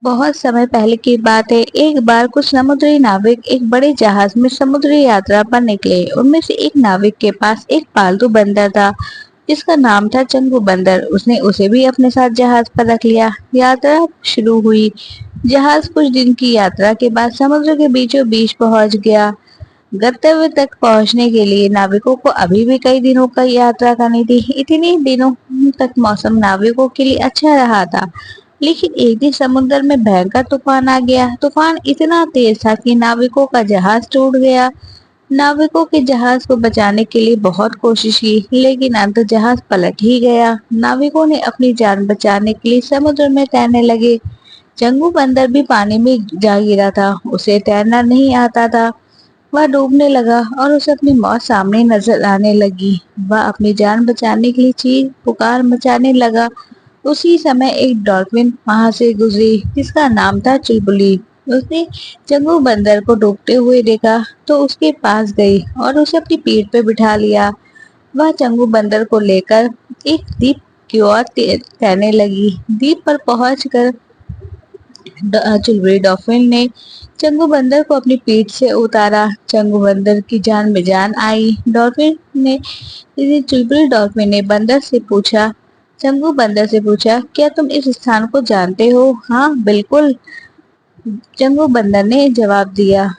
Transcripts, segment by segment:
बहुत समय पहले की बात है। एक बार कुछ समुद्री नाविक एक बड़े जहाज में समुद्री यात्रा पर निकले। उनमें से एक नाविक के पास एक पालतू बंदर था जिसका नाम था चंगू बंदर। उसने उसे भी अपने साथ जहाज पर रख लिया। यात्रा शुरू हुई। जहाज कुछ दिन की यात्रा के बाद समुद्र के बीचों बीच पहुंच गया। गंतव्य तक पहुंचने के लिए नाविकों को अभी भी कई दिनों का यात्रा करनी थी। इतने दिनों तक मौसम नाविकों के लिए अच्छा रहा था, लेकिन एक दिन समुद्र में भयंकर तूफान आ गया। तूफान इतना तेज था कि नाविकों का जहाज टूट गया। नाविकों के जहाज को बचाने के लिए बहुत कोशिश की, लेकिन अंत जहाज पलट ही गया। नाविकों ने अपनी जान बचाने के लिए समुद्र में तैरने लगे। चंगू बंदर भी पानी में जा गिरा था। उसे तैरना नहीं आता था। वह डूबने लगा और उसे अपनी मौत सामने नजर आने लगी। वह अपनी जान बचाने के लिए चीख पुकार मचाने लगा। उसी समय एक डॉल्फिन वहां से गुजरी जिसका नाम था चुलबुली। उसने चंगू बंदर को डूबते हुए देखा तो उसके पास गई और उसे अपनी पीठ पे बिठा लिया। वह चंगू बंदर को लेकर एक द्वीप की ओर तैरने लगी। द्वीप पर पहुंचकर चुलबुली डॉल्फिन ने चंगू बंदर को अपनी पीठ से उतारा। चंगू बंदर की जान में जान आई। चुलबुली डॉल्फिन ने बंदर से पूछा चंगू बंदर से पूछा, क्या तुम इस स्थान को जानते हो? हाँ बिल्कुल, चंगू बंदर ने जवाब दिया।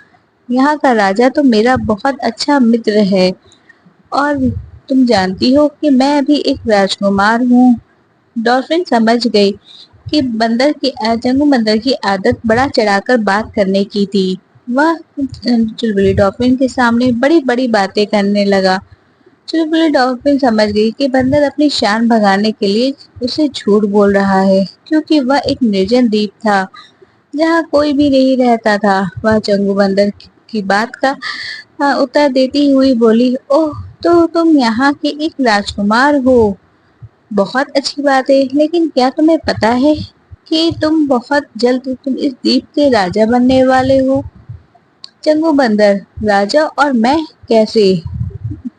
यहाँ का राजा तो मेरा बहुत अच्छा मित्र है, और तुम जानती हो कि मैं भी एक राजकुमार हूँ। डॉल्फिन समझ गई कि चंगू बंदर की आदत बड़ा चढ़ाकर बात करने की थी। वह चुलबुली डॉल्फिन के सामने बड़ी बड़ी बातें करने लगा। चुलबुली डॉल्फिन समझ गई कि बंदर अपनी शान भगाने के लिए उसे झूठ बोल रहा है, क्योंकि वह एक निर्जन द्वीप था जहाँ कोई भी नहीं रहता था। वह चंगू बंदर की बात का उत्तर देती हुई बोली, ओह, तो तुम यहाँ के एक राजकुमार हो। बहुत अच्छी बात है, लेकिन क्या तुम्हें पता है कि बहुत जल्द तुम इस द्वीप के राजा बनने वाले हो? चंगू बंदर, राजा और मैं कैसे?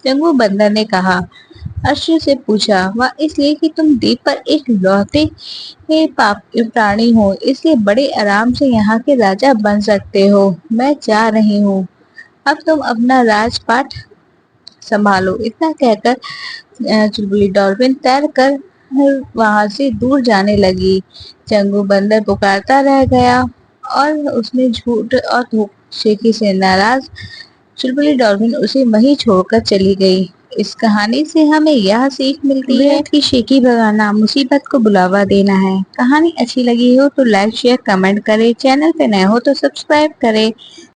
चंगू बंदर ने कहा। अश्व से पूछा, वह इसलिए कि तुम द्वीप पर एक लौते प्राणी हो, इसलिए बड़े आराम से यहाँ के राजा बन सकते हो। मैं जा रही हूँ, अब तुम अपना राजपाट संभालो। इतना कहकर चुलबुली डॉल्फिन तैर कर वहां से दूर जाने लगी। चंगू बंदर पुकारता रह गया और उसने झूठ और धोखेबाजी से नाराज चुलबुली डॉल्फिन उसे वहीं छोड़कर चली गई। इस कहानी से हमें यह सीख मिलती है कि शेखी भगाना मुसीबत को बुलावा देना है। कहानी अच्छी लगी हो तो लाइक शेयर कमेंट करें। चैनल पे नए हो तो सब्सक्राइब करें।